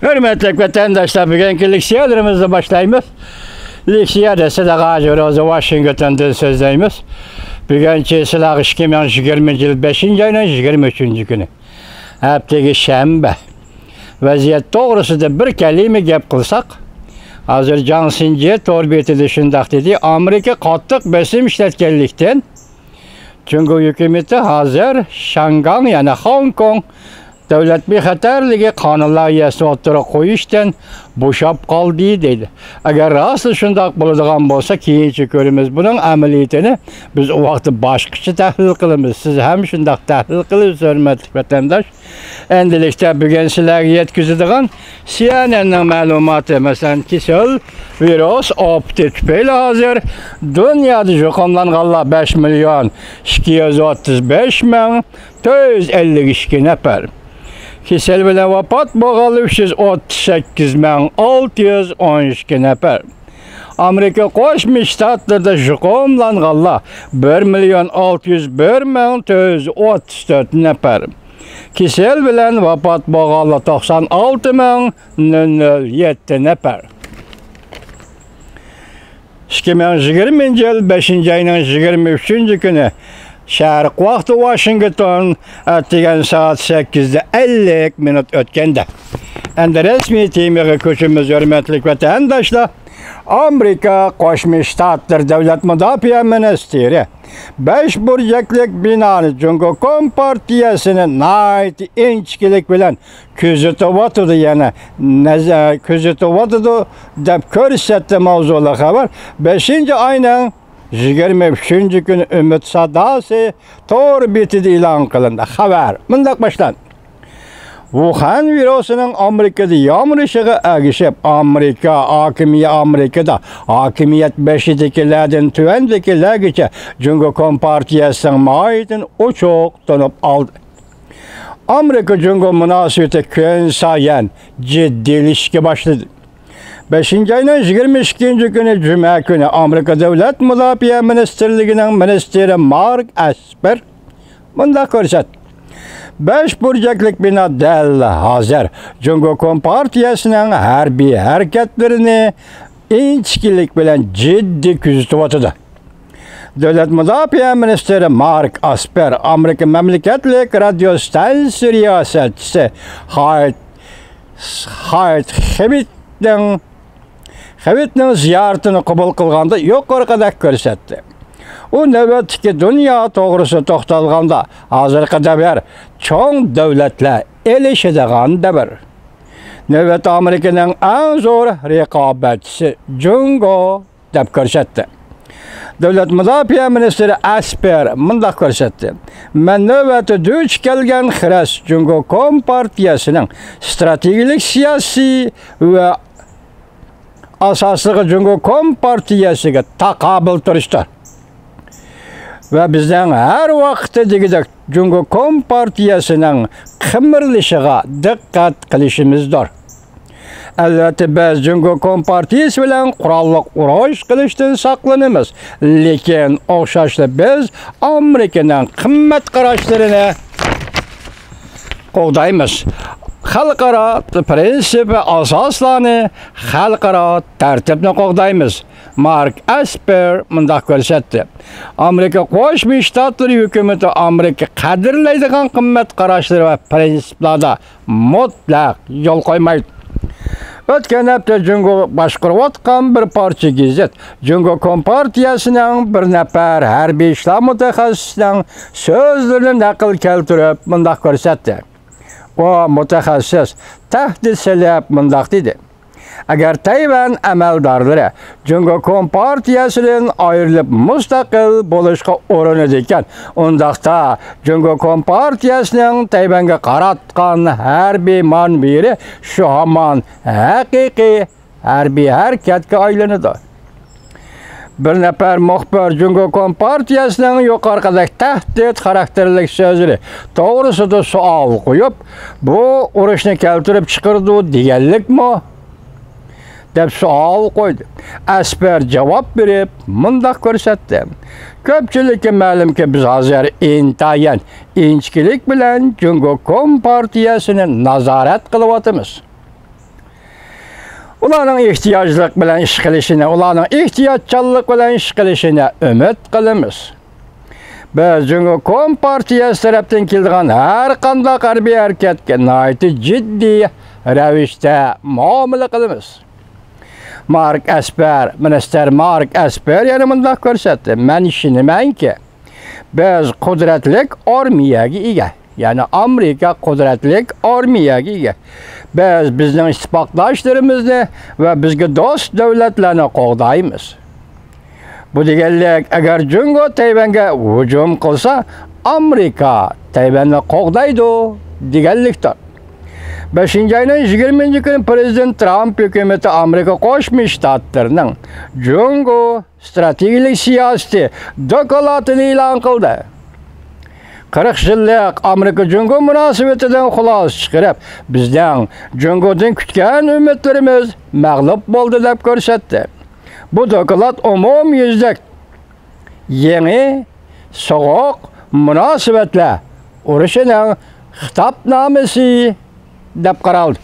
Hürmetli vatandaşlar, bugünkü leksiyalarımızla başlayımız. Leksiya dese de Gazi Washington'dan sözdeyimiz. Bugünkü silah 2020 yıl 5. ayının 23. günü. Haftaki şembe. Vaziyet doğrusu da bir kelime gap kılsak. Hazır Johnson torbiyeti dışında dedi. Amerika katlık besim işletkenlikten. Çünkü hükümeti hazır Şangay yani Hong Kong devlet bir xatarligi qonunlar yasini o'tira qo'yishdan bo'shab qoldi dedi. Agar rost shundoq bo'ladigan bo'lsa, keyinchi ko'ramiz. Buning amaliyotini biz u vaqtda boshqacha tahlil qilamiz. Siz ham shundoq tahlil qilasiz, hurmatli vatandosh. Endilikda bugun sizlarga yetkazadigan CNN'ning ma'lumoti, masalan, kasal virus tufayli hozir dunyoda yuqumlanganlar 5 million 235 ming 452 nafar. Kesel bilen vafat bo'lganlar 338 ming 612 nafar. Amerika Qo'shma Shtatlarida yuqumlanganlar 1 million 601 ming 434 nafar. Kesel bilen vafat bo'lganlar 96 ming 007 nafar. 2020 yıl 5. ayının 23. günü Şarkı vakti Washington attigan saat 8'de 50 minut ötkende. Endi resmi temiga ko'chimiz, hurmatli vatandoshlar. Amerika Qo'shma Shtatlar Davlat Mudofaa ministri 5 burchaklik binoni Jungo Kompartiyasini nayt inchkilik bilan kuzatib yana kuzatib deb ko'rsatdi mavzular xabar. 5. ayning 23. günü Ümit Sadasi tor betida e'lon qilindi. Xabar bundoq boshlan. Wuhan virusining Amerikada yomrishiga agishib, Amerikada hokimiyat beshidagilardan tuvandagilargacha Jungo Kompartiyasining maydin uchoq tonib oldi. Amerika Jungo munosabati kun sayin jiddiylashishga boshladi. 5. ayının 22. günü Cuma günü Amerika Devlet Mudofaa Ministerligining ministri Mark Esper bunda ko'rsatdi. 5 burchaklik bino dal hozir Jungo Kompartiyasining harbiy harakatlarini inchkilik bilan jiddiy kuzatib. Devlet Mudofaa Ministri Mark Esper Amerika mamlakatlik radio stansiya riyosatchisi Havitning ziyoratini qabul qilganda yuqorida ko'rsatdi. U navbatdagi dunyo to'g'risida to'xtalganda hozirgi davr cho'ng davlatlar elishadigan davr. Navbat Amerikaning eng zo'r raqobatchisi Jungo deb ko'rsatdi. Devlet Mudofaa Ministri Esper bundoq ko'rsatdi. Men navbatda duch kelgan xiras Jungo Kompartiyasining strategik siyosiy va asosliga Jungo Kompartiyasiga taqobil turishdir. Va bizning har vaqtdagidek Jungo Kompartiyasining qimirlishiga diqqat qilishimizdir. Albatta biz Jungo Kompartiyasi bilan qurolli urush qilishdan saqlanamiz, lekin o'xshashla biz Amerikaning qimmat qarashlarini qo'g'daymiz. Xalqaro prinsip va asoslarni, xalqaro tartibni qo'g'daymiz. Mark Esper bundoq ko'rsatdi. Amerika Qo'shma Shtatlari hukumati Amerika qadrlaydigan qimmat qarashlar va prinsiplarda mutlaq yo'l qo'ymaydi. O'tgan hafta Jungo boshqarayotgan bir parcha gazet Jungo Kompartiyasining bir nafar harbiy ishlar mutaxassisining so'zlarini naql keltirib bundoq ko'rsatdi. O mutaxassis tahdid silab bundoq dedi. Agar Tayvan amaldorlari Jungo Kompartiyasidan ayrilib mustaqil bo'lishga urinadi ekan, undaqda Jungo Kompartiyasining Tayvanga qaratgan harbiy manbiri shu hamon haqiqiy harbiy harakatga aylanadi. Bir nafar muxbir Jungo Kompartiyasining yuqoridagi tahdid xarakterli so'zlari to'g'risida savol qo'yib, bu urushni keltirib chiqardi deganlikmi? deb savol qo'ydi. Esper javob berib, bundoq ko'rsatdi. Ko'pchilikka ma'lumki, biz hozir intayin inchkilik bilan Jungo Kompartiyasini nazorat qilyapmiz. Ularning ehtiyojlik bilan ish qilishini, ularning ehtiyotchanlik bilan ish qilishini umid qilamiz. Biz Jungo Kompartiyasi tarafdan kelgan har qanday harbiy harakatga nihoyat jiddiy ravishda muomala qilamiz. Mark Esper, minister Mark Esper yana bunday ko'rsatdi. Men ishonamanki, biz qudratli armiyaga ega. Yani Amerika qudratli armiyaga ega. Biz bizning ittifoqdoshlarimizni va bizga do'st davlatlarni qo'g'daymiz. Bu deganlik, agar Jungo Tayvanga hujum qilsa, Amerika Tayvanni qo'g'daydi deganlikdir. 5-ayning 20-kuni Prezident Trump hukumati Amerika Qo'shma Shtatlarining Jungo strategik siyosati dokolatini e'lon qildi. 40 yillik Amerika Jungo munosabatidan xulosa chiqarib, bizdan Jungodan kutgan umidlarimiz mag'lub bo'ldi deb ko'rsatdi. Bu dokolat umumyuzlik yangi so'g'oq munosabatlar urushining xitobnomasi deb qaraldi.